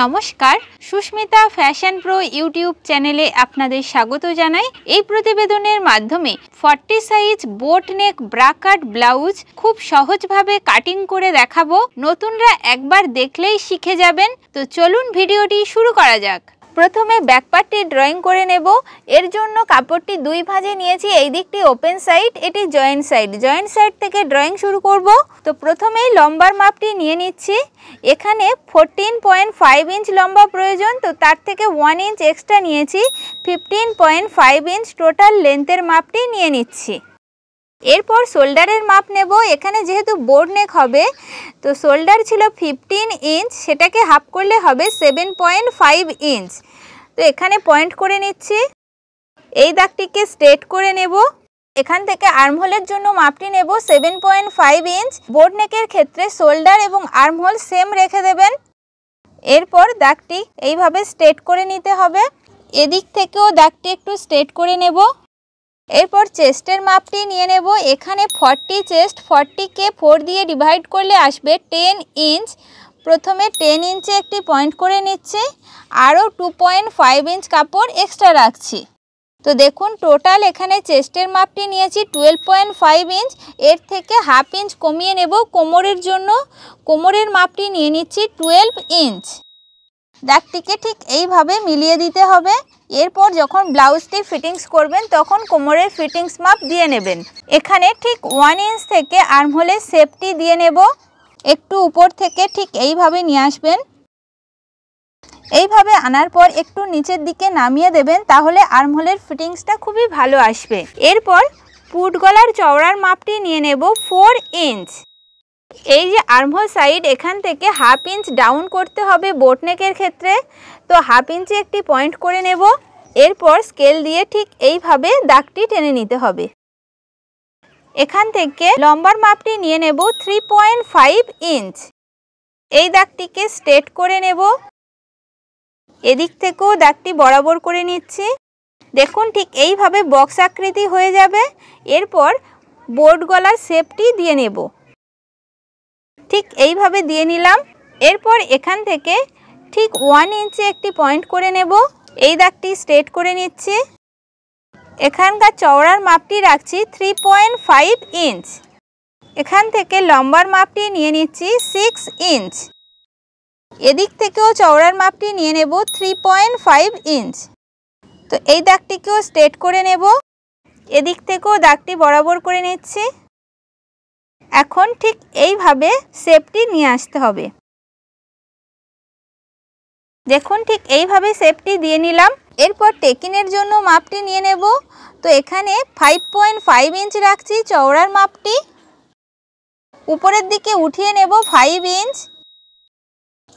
নমস্কার, Susmita fashion pro YouTube চ্যানেলে আপনাদের স্বাগত জানাই। এই প্রতিবেদনের মাধ্যমে 40 সাইজ বোট নেক ব্রা কাট ব্লাউজ খুব সহজভাবে কাটিং করে দেখাবো। নতুনরা একবার দেখলেই শিখে যাবেন। তো চলুন ভিডিওটি শুরু করা যাক। প্রথমে ব্যাক পার্টটি ড্রয়িং করে নেব। এর জন্য কাপড়টি দুই ভাঁজে নিয়েছি। এই দিকটি ওপেন সাইড, এটি জয়েন্ট সাইড। জয়েন্ট সাইড থেকে ড্রয়িং শুরু করব। তো প্রথমেই লম্বার মাপটি নিয়ে নিচ্ছি। এখানে 14.5 ইঞ্চ লম্বা প্রয়োজন, তো তার থেকে 1 ইঞ্চ এক্সট্রা নিয়েছি। 15.5 ইঞ্চ টোটাল লেন্থের মাপটি নিয়ে নিচ্ছি। এরপর শোল্ডারের মাপ নেব। এখানে যেহেতু বোট নেক হবে, তো শোল্ডার ছিল 15 ইঞ্চ, সেটাকে হাফ করলে হবে 7.5 ইঞ্চ। তো এখানে পয়েন্ট করে নিচ্ছি। এই দাগটিকে স্ট্রেট করে নেব। এখান থেকে আর্মহোলের জন্য মাপটি নেব 7.5 ইঞ্চ। বোট নেকের ক্ষেত্রে শোল্ডার এবং আর্মহোল সেম রেখে দেবেন। এরপর দাগটি এইভাবে স্ট্রেট করে নিতে হবে। এদিক থেকেও দাগটি একটু স্ট্রেট করে নেব। এরপর চেস্টের মাপটি নিয়ে নেব। এখানে 40 চেস্ট, 40কে 4 দিয়ে ডিভাইড করলে আসবে 10 ইঞ্চ। প্রথমে 10 ইঞ্চে একটি পয়েন্ট করে নিচ্ছি, আরও 2.5 ইঞ্চ কাপড় এক্সট্রা রাখছি। তো দেখুন টোটাল এখানে চেস্টের মাপটি নিয়েছি 12.5 ইঞ্চ। এর থেকে হাফ ইঞ্চ কমিয়ে নেব কোমরের জন্য। কোমরের মাপটি নিয়ে নিচ্ছি 12 ইঞ্চ। দাগটিকে ঠিক এইভাবে মিলিয়ে দিতে হবে। এরপর যখন ব্লাউজটি ফিটিংস করবেন তখন কোমরের ফিটিংস মাপ দিয়ে নেবেন। এখানে ঠিক 1 ইঞ্চ থেকে আর্মহোলের শেপটি দিয়ে নেব। একটু উপর থেকে ঠিক এইভাবে নিয়ে আসবেন। এইভাবে আনার পর একটু নিচের দিকে নামিয়ে দেবেন, তাহলে আর্মহোলের ফিটিংসটা খুবই ভালো আসবে। এরপর পুট গলার চওড়ার মাপটি নিয়ে নেব 4 ইঞ্চ। এই যে আর্মহোল সাইড, এখান থেকে হাফ ইঞ্চ ডাউন করতে হবে বোট নেকের ক্ষেত্রে। তো হাফ ইঞ্চে একটি পয়েন্ট করে নেব। এরপর স্কেল দিয়ে ঠিক এইভাবে দাগটি টেনে নিতে হবে। এখান থেকে লম্বার মাপটি নিয়ে নেব 3.5 ইঞ্চ। এই দাগটিকে স্ট্রেট করে নেব। এদিক থেকেও দাগটি বরাবর করে নিচ্ছি। দেখুন ঠিক এইভাবে বক্স আকৃতি হয়ে যাবে। এরপর বোট গলার শেপটি দিয়ে নেব। ঠিক এইভাবে দিয়ে নিলাম। এরপর এখান থেকে ঠিক 1 ইঞ্চে একটি পয়েন্ট করে নেব। এই দাগটি স্ট্রেট করে নিচ্ছি। এখানকার চওড়ার মাপটি রাখছি 3.5 ইঞ্চ। এখান থেকে লম্বার মাপটি নিয়ে নিচ্ছি 6 ইঞ্চ। এদিক থেকেও চওড়ার মাপটি নিয়ে নেব 3.5 ইঞ্চ। তো এই দাগটিকেও স্ট্রেট করে নেব। এদিক থেকেও দাগটি বরাবর করে নিচ্ছি। এখন ঠিক এইভাবে শেপটি নিয়ে আসতে হবে। দেখুন ঠিক এইভাবে শেপটি দিয়ে নিলাম। এরপর টেকিনের জন্য মাপটি নিয়ে নেব। তো এখানে 5.5 ইঞ্চ রাখছি চওড়ার মাপটি। উপরের দিকে উঠিয়ে নেব 5 ইঞ্চ।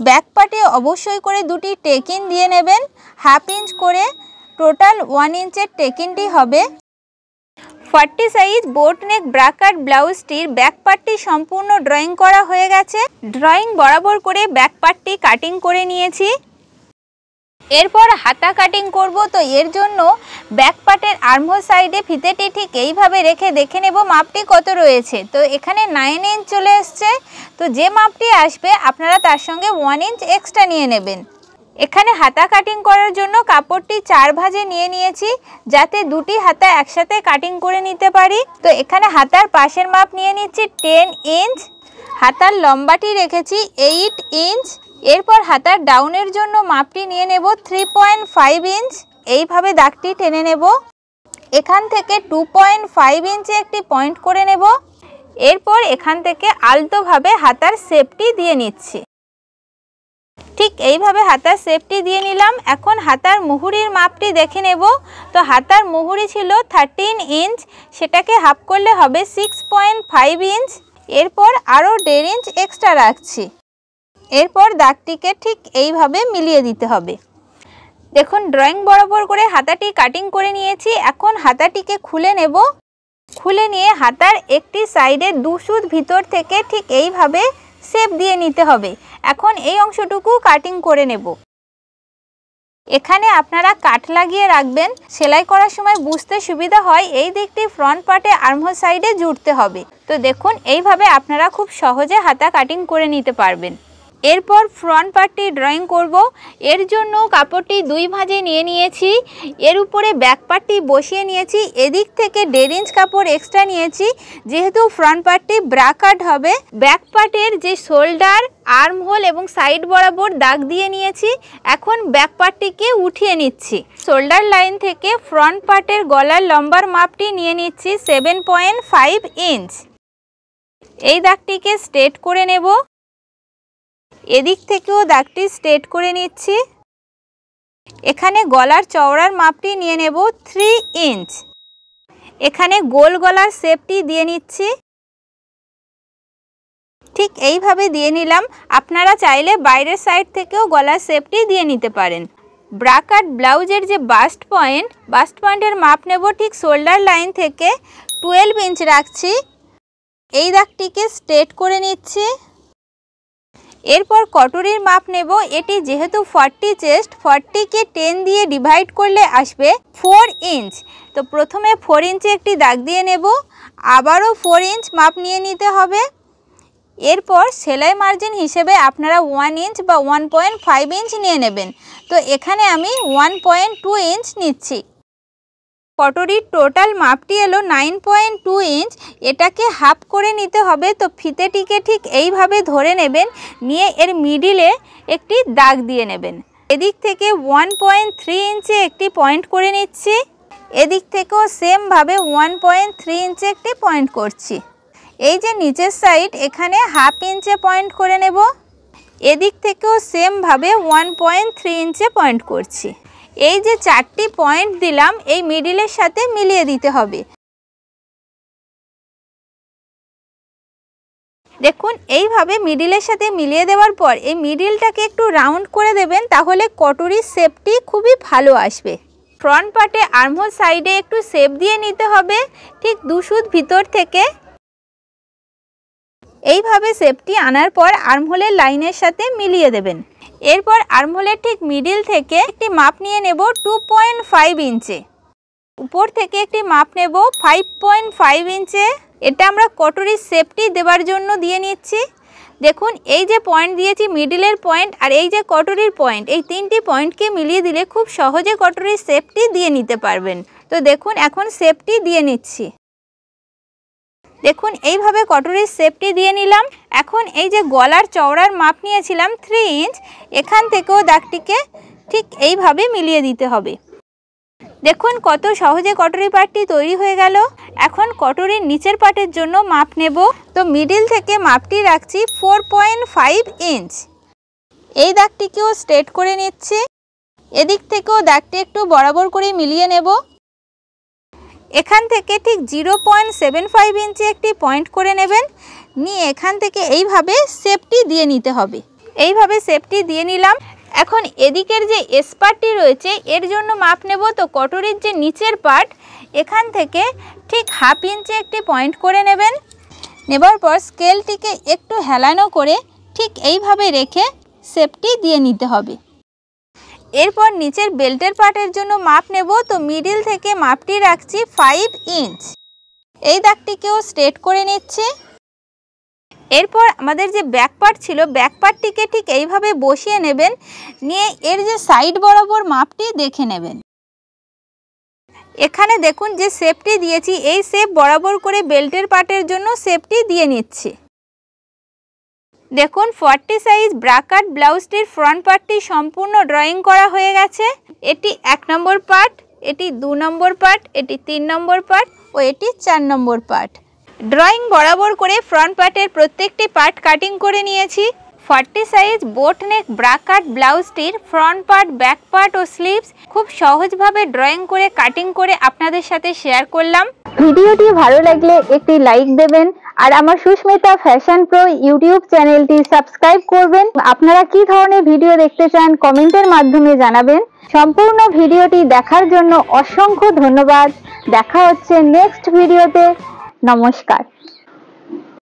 ব্যাক পার্টে অবশ্যই করে দুটি টেকিন দিয়ে নেবেন, হাফ ইঞ্চ করে। টোটাল 1 ইঞ্চের টেকিনটি হবে। 40 size boat neck bra cut ব্লাউজটির back পার্টটি সম্পূর্ণ ড্রয়িং করা হয়ে গেছে। ড্রয়িং বরাবর করে ব্যাক পার্টটি কাটিং করে নিয়েছি। এরপর হাতা কাটিং করব। তো এর জন্য ব্যাক পার্টের আর্মহোল সাইডে ফিতেটি ঠিক এইভাবে রেখে দেখে নেব মাপটি কত রয়েছে। তো এখানে 9 ইঞ্চ চলে এসছে। তো যে মাপটি আসবে আপনারা তার সঙ্গে 1 ইঞ্চ এক্সট্রা নিয়ে নেবেন। এখানে হাতা কাটিং করার জন্য কাপড়টি 4 ভাঁজে নিয়ে নিয়েছি, যাতে দুটি হাতা একসাথে কাটিং করে নিতে পারি। তো এখানে হাতার পাশের মাপ নিয়ে নিচ্ছি 10 ইঞ্চ। হাতার লম্বাটি রেখেছি 8 ইঞ্চ। এরপর হাতার ডাউনের জন্য মাপটি নিয়ে নেব 3.5 ইঞ্চ। এইভাবে দাগটি টেনে নেব। এখান থেকে 2.5 ইঞ্চে একটি পয়েন্ট করে নেব। এরপর এখান থেকে আলতোভাবে হাতার শেপটি দিয়ে নিচ্ছি। ঠিক এইভাবে হাতার শেপটি দিয়ে নিলাম। এখন হাতার মুহুরির মাপটি দেখে নেব। তো হাতার মুহুরি ছিল 13 ইঞ্চ, সেটাকে হাফ করলে হবে 6.5 ইঞ্চ। এরপর আরও 1.5 ইঞ্চ এক্সট্রা রাখছি। এরপর দাগটিকে ঠিক এইভাবে মিলিয়ে দিতে হবে। দেখুন ড্রয়িং বরাবর করে হাতাটি কাটিং করে নিয়েছি। এখন হাতাটিকে খুলে নেব। খুলে নিয়ে হাতার একটি সাইডে 2 সুত ভিতর থেকে ঠিক এইভাবে শেপ দিয়ে নিতে হবে। এখন এই অংশটুকু কাটিং করে নেব। এখানে আপনারা কাট লাগিয়ে রাখবেন, সেলাই করার সময় বুঝতে সুবিধা হয়। এই দিকটি ফ্রন্ট পার্টে আর্মহোল সাইডে জুড়তে হবে। তো দেখুন এইভাবে আপনারা খুব সহজে হাতা কাটিং করে নিতে পারবেন। এরপর ফ্রন্ট পার্টটি ড্রয়িং করব। এর জন্য কাপড়টি 2 ভাঁজে নিয়ে নিয়েছি, এর উপরে ব্যাক পার্টটি বসিয়ে নিয়েছি। এদিক থেকে 1.5 ইঞ্চ কাপড় এক্সট্রা নিয়েছি, যেহেতু ফ্রন্ট পার্টটি ব্রা কাট হবে। ব্যাক পার্টের যে শোল্ডার, আর্ম হোল এবং সাইড বরাবর দাগ দিয়ে নিয়েছি। এখন ব্যাক পার্টটিকে উঠিয়ে নিচ্ছি। শোল্ডার লাইন থেকে ফ্রন্ট পার্টের গলার লম্বার মাপটি নিয়ে নিচ্ছি 7.5 ইঞ্চ। এই দাগটিকে স্ট্রেট করে নেব। এদিক থেকেও দাগটি স্ট্রেট করে নিচ্ছি। এখানে গলার চওড়ার মাপটি নিয়ে নেব 3 ইঞ্চ। এখানে গোল গলার শেপটি দিয়ে নিচ্ছি। ঠিক এইভাবে দিয়ে নিলাম। আপনারা চাইলে বাইরের সাইড থেকেও গলার শেপটি দিয়ে নিতে পারেন। ব্রা কাট ব্লাউজের যে বাস্ট পয়েন্টের মাপ নেব ঠিক শোল্ডার লাইন থেকে 12 ইঞ্চ রাখছি। এই দাগটিকে স্ট্রেট করে নিচ্ছি। এরপর কটুরির মাপ নেব। এটি যেহেতু 40 চেস্ট, 40কে 10 দিয়ে ডিভাইড করলে আসবে 4 ইঞ্চ। তো প্রথমে 4 ইঞ্চে একটি দাগ দিয়ে নেব, আবারও 4 ইঞ্চ মাপ নিয়ে নিতে হবে। এরপর সেলাই মার্জিন হিসেবে আপনারা 1 ইঞ্চ বা 1.5 ইঞ্চ নিয়ে নেবেন। তো এখানে আমি 1.2 ইঞ্চ নিচ্ছি। কটরির টোটাল মাপটি এলো 9.2 ইঞ্চ। এটাকে হাফ করে নিতে হবে। তো ফিতেটিকে ঠিক এইভাবে ধরে নেবেন, নিয়ে এর মিডিলে একটি দাগ দিয়ে নেবেন। এদিক থেকে 1.3 ইঞ্চে একটি পয়েন্ট করে নিচ্ছি। এদিক থেকেও সেমভাবে 1.3 ইঞ্চে একটি পয়েন্ট করছি। এই যে নিচের সাইড, এখানে হাফ ইঞ্চে পয়েন্ট করে নেব। এদিক থেকেও সেমভাবে 1.3 ইঞ্চে পয়েন্ট করছি। এই যে 4টি পয়েন্ট দিলাম, এই মিডিলের সাথে মিলিয়ে দিতে হবে। দেখুন এইভাবে মিডিলের সাথে মিলিয়ে দেওয়ার পর এই মিডিলটাকে একটু রাউন্ড করে দেবেন, তাহলে কটুরির শেপটি খুবই ভালো আসবে। ফ্রন্ট পার্টে আর্মহোল সাইডে একটু শেপ দিয়ে নিতে হবে, ঠিক 2 সুত ভিতর থেকে। এইভাবে শেপটি আনার পর আর্মহোলের লাইনের সাথে মিলিয়ে দেবেন। এরপর আর্মহোলের ঠিক মিডিল থেকে একটি মাপ নিয়ে নেব 2.5 ইঞ্চে। উপর থেকে একটি মাপ নেব 5.5 ইঞ্চে। এটা আমরা কটুরির শেপটি দেওয়ার জন্য দিয়ে নিচ্ছি। দেখুন এই যে পয়েন্ট দিয়েছি, মিডিলের পয়েন্ট আর এই যে কটুরির পয়েন্ট, এই 3টি পয়েন্টকে মিলিয়ে দিলে খুব সহজে কটুরির শেপটি দিয়ে নিতে পারবেন। তো দেখুন এখন শেপটি দিয়ে নিচ্ছি। দেখুন এইভাবে কটুরির শেপটি দিয়ে নিলাম। এখন এই যে গলার চওড়ার মাপ নিয়েছিলাম 3 ইঞ্চ, এখান থেকেও দাগটিকে ঠিক এইভাবে মিলিয়ে দিতে হবে। দেখুন কত সহজে কটুরি পার্টটি তৈরি হয়ে গেল। এখন কটুরির নিচের পার্টের জন্য মাপ নেব। তো মিডিল থেকে মাপটি রাখছি 4.5 ইঞ্চ। এই দাগটিকেও স্ট্রেট করে নিচ্ছি। এদিক থেকেও দাগটি একটু বরাবর করে মিলিয়ে নেব। এখান থেকে ঠিক 0.75 ইঞ্চে একটি পয়েন্ট করে নেবেন, নিয়ে এখান থেকে এইভাবে শেপটি দিয়ে নিতে হবে। এইভাবে শেপটি দিয়ে নিলাম। এখন এদিকের যে এস পার্টটি রয়েছে, এর জন্য মাপ নেব। তো কটুরির যে নিচের পার্ট, এখান থেকে ঠিক হাফ ইঞ্চে একটি পয়েন্ট করে নেবেন। নেবার পর স্কেলটিকে একটু হেলানো করে ঠিক এইভাবে রেখে শেপটি দিয়ে নিতে হবে। এরপর নিচের বেল্টের পার্টের জন্য মাপ নেব। তো মিডিল থেকে মাপটি রাখছি 5 ইঞ্চ। এই দাগটিকেও স্ট্রেট করে নিচ্ছি। এরপর আমাদের যে ব্যাক পার্ট ছিল, ব্যাক পার্টটিকে ঠিক এইভাবে বসিয়ে নেবেন, নিয়ে এর যে সাইড বরাবর মাপটি দেখে নেবেন। এখানে দেখুন যে শেপটি দিয়েছি, এই শেপ বরাবর করে বেল্টের পার্টের জন্য শেপটি দিয়ে নিচ্ছি। দেখুন 40 সাইজ ব্রা কাট ব্লাউজটির ফ্রন্ট পার্টটি সম্পূর্ণ ড্রয়িং করা হয়ে গেছে। এটি 1 নম্বর পার্ট, এটি 2 নম্বর পার্ট, এটি 3 নম্বর পার্ট ও এটি 4 নম্বর পার্ট। ড্রয়িং বরাবর করে ফ্রন্ট পার্টের প্রত্যেকটি পার্ট কাটিং করে নিয়েছি। 40 size boat neck bra cut ব্লাউজটির ফ্রন্ট পার্ট, ব্যাক পার্ট ও স্লিভস খুব সহজভাবে ড্রয়িং করে কাটিং করে আপনাদের সাথে শেয়ার করলাম। ভিডিওটি ভালো লাগলে একটি লাইক দেবেন আর আমার সুস্মিতা ফ্যাশন প্রো ইউটিউব চ্যানেলটি সাবস্ক্রাইব করবেন। আপনারা কি ধরনের ভিডিও দেখতে চান কমেন্টের মাধ্যমে জানাবেন। সম্পূর্ণ ভিডিওটি দেখার জন্য অসংখ্য ধন্যবাদ। দেখা হচ্ছে নেক্সট ভিডিওতে। নমস্কার।